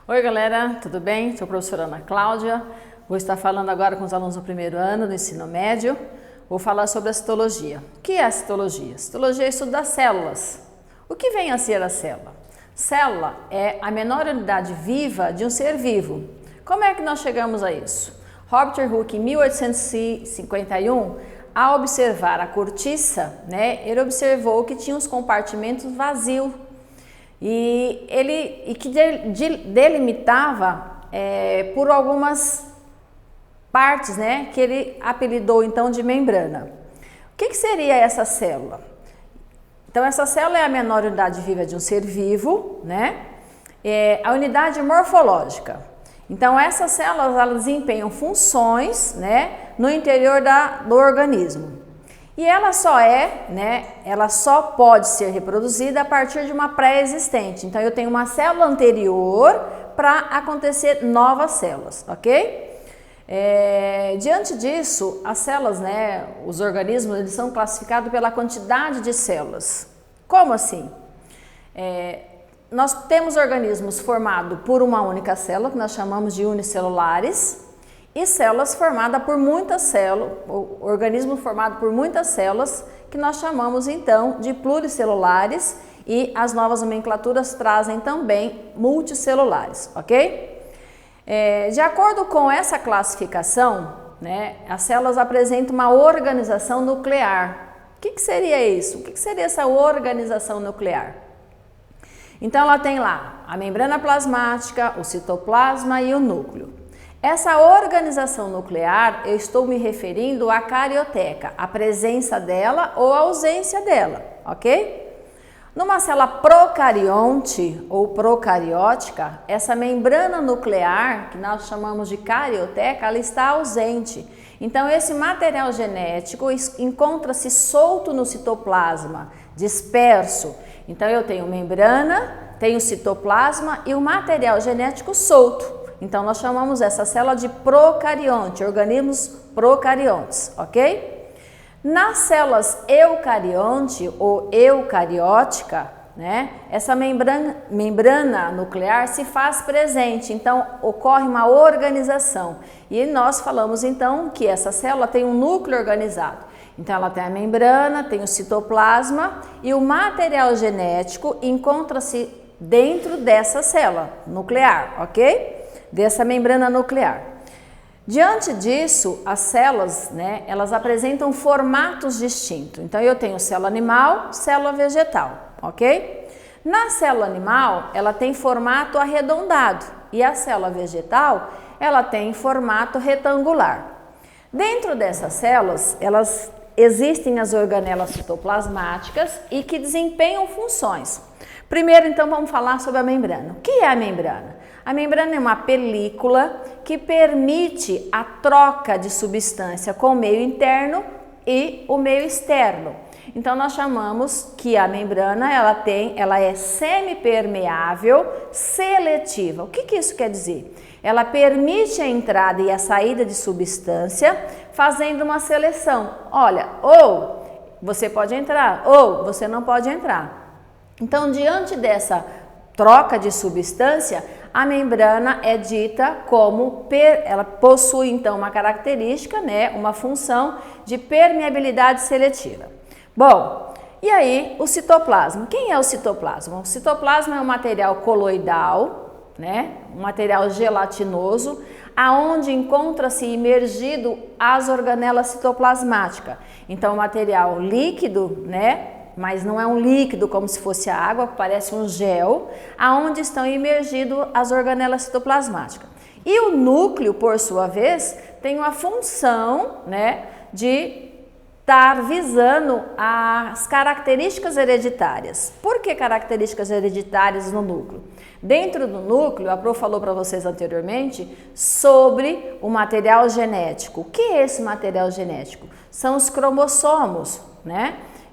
Oi galera, tudo bem? Sou a professora Ana Cláudia, vou estar falando agora com os alunos do primeiro ano do ensino médio. Vou falar sobre a citologia. O que é a citologia? A citologia é o estudo das células. O que vem a ser a célula? Célula é a menor unidade viva de um ser vivo. Como é que nós chegamos a isso? Robert Hooke, em 1851, ao observar a cortiça, ele observou que tinha uns compartimentos vazios e que delimitava por algumas partes, que ele apelidou então de membrana. O que seria essa célula? Então essa célula é a menor unidade viva de um ser vivo, a unidade morfológica. Então essas células elas desempenham funções, no interior do organismo. E ela só pode ser reproduzida a partir de uma pré-existente. Então eu tenho uma célula anterior para acontecer novas células, ok? Diante disso, as células, os organismos, eles são classificados pela quantidade de células. Como assim? Nós temos organismos formados por uma única célula, que nós chamamos de unicelulares, e células formadas por muitas células, organismo formado por muitas células, que nós chamamos então de pluricelulares, e as novas nomenclaturas trazem também multicelulares, ok? De acordo com essa classificação, as células apresentam uma organização nuclear. O que seria isso? O que seria essa organização nuclear? Então ela tem lá a membrana plasmática, o citoplasma e o núcleo. Essa organização nuclear, eu estou me referindo à carioteca, a presença dela ou a ausência dela, ok? Numa célula procarionte ou procariótica, essa membrana nuclear, que nós chamamos de carioteca, ela está ausente. Então esse material genético encontra-se solto no citoplasma, disperso. Então eu tenho membrana, tenho citoplasma e o material genético solto. Então nós chamamos essa célula de procarionte, organismos procariontes, ok? Nas células eucarionte ou eucariótica, essa membrana nuclear se faz presente, então ocorre uma organização. E nós falamos então que essa célula tem um núcleo organizado. Então ela tem a membrana, tem o citoplasma e o material genético encontra-se dentro dessa célula nuclear, ok? Dessa membrana nuclear. Diante disso, as células, elas apresentam formatos distintos. Então eu tenho célula animal, célula vegetal, ok? Na célula animal, ela tem formato arredondado e a célula vegetal, ela tem formato retangular. Dentro dessas células, existem as organelas citoplasmáticas e que desempenham funções. Primeiro, então, vamos falar sobre a membrana. O que é a membrana? A membrana é uma película que permite a troca de substância com o meio interno e o meio externo. Então, nós chamamos que a membrana ela é semipermeável seletiva. O que isso quer dizer? Ela permite a entrada e a saída de substância fazendo uma seleção. Olha, ou você pode entrar, ou você não pode entrar. Então, diante dessa troca de substância, a membrana é dita como, ela possui então uma característica, uma função de permeabilidade seletiva. Bom, e aí o citoplasma. Quem é o citoplasma? O citoplasma é um material coloidal, um material gelatinoso, aonde encontra-se imergido as organelas citoplasmáticas. Então, o material líquido, mas não é um líquido como se fosse a água, parece um gel, aonde estão imergidas as organelas citoplasmáticas. E o núcleo, por sua vez, tem uma função, de estar visando as características hereditárias. Por que características hereditárias no núcleo? Dentro do núcleo, a Prof falou para vocês anteriormente sobre o material genético. O que é esse material genético? São os cromossomos,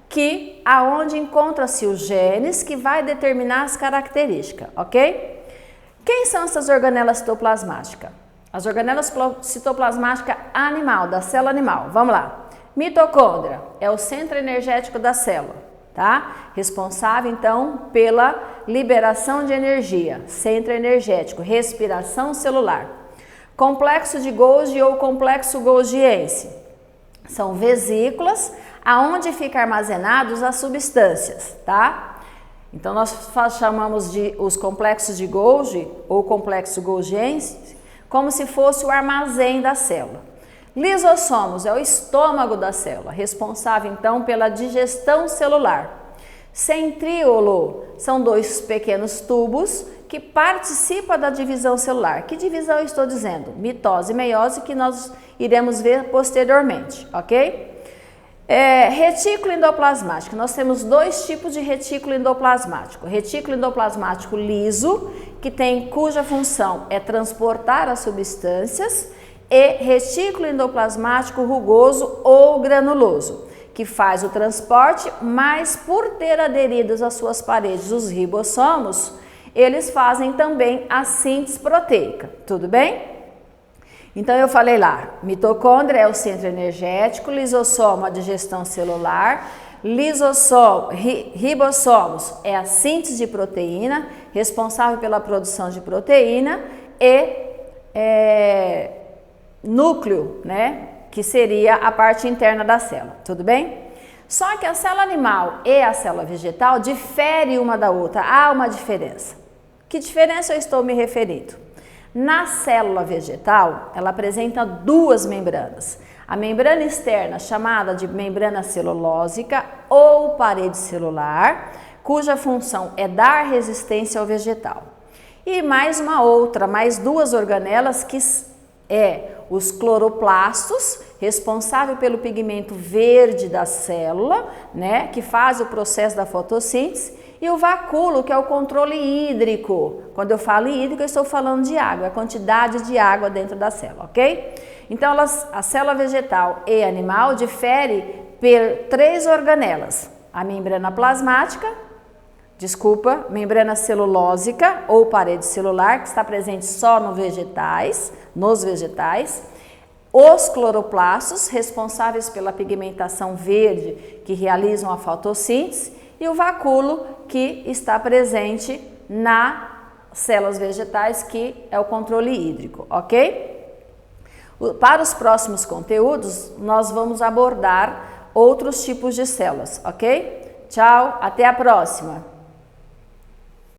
que aonde encontra-se os genes que vai determinar as características, ok? Quem são essas organelas citoplasmáticas? As organelas citoplasmáticas animal, da célula animal. Vamos lá. Mitocôndria é o centro energético da célula, tá? Responsável, então, pela liberação de energia, centro energético, respiração celular. Complexo de Golgi ou complexo golgiense são vesículas aonde ficam armazenados as substâncias, tá? Então, nós chamamos de os complexos de Golgi ou complexo golgiense como se fosse o armazém da célula. Lisossomos é o estômago da célula, responsável, então, pela digestão celular. Centríolo são dois pequenos tubos que participam da divisão celular. Que divisão eu estou dizendo? Mitose e meiose, que nós iremos ver posteriormente, ok? Retículo endoplasmático. Nós temos dois tipos de retículo endoplasmático. Retículo endoplasmático liso, cuja função é transportar as substâncias, e retículo endoplasmático rugoso ou granuloso, que faz o transporte, mas por ter aderidos às suas paredes os ribossomos, eles fazem também a síntese proteica, tudo bem? Então eu falei lá, mitocôndria é o centro energético, lisossomo a digestão celular, ribossomos é a síntese de proteína, responsável pela produção de proteína, e núcleo, né? Que seria a parte interna da célula, tudo bem? Só que a célula animal e a célula vegetal diferem uma da outra, há uma diferença. Que diferença eu estou me referindo? Na célula vegetal, ela apresenta duas membranas. A membrana externa, chamada de membrana celulósica ou parede celular, cuja função é dar resistência ao vegetal. E mais duas organelas que os cloroplastos, responsável pelo pigmento verde da célula, né, que faz o processo da fotossíntese, e o vacúolo, que é o controle hídrico. Quando eu falo hídrico, eu estou falando de água, a quantidade de água dentro da célula, ok? Então, a célula vegetal e animal difere por três organelas. A membrana plasmática, membrana celulósica ou parede celular, que está presente só nos vegetais, os cloroplastos, responsáveis pela pigmentação verde, que realizam a fotossíntese, e o vacúolo, que está presente nas células vegetais, que é o controle hídrico, ok? Para os próximos conteúdos, nós vamos abordar outros tipos de células, ok? Tchau, até a próxima!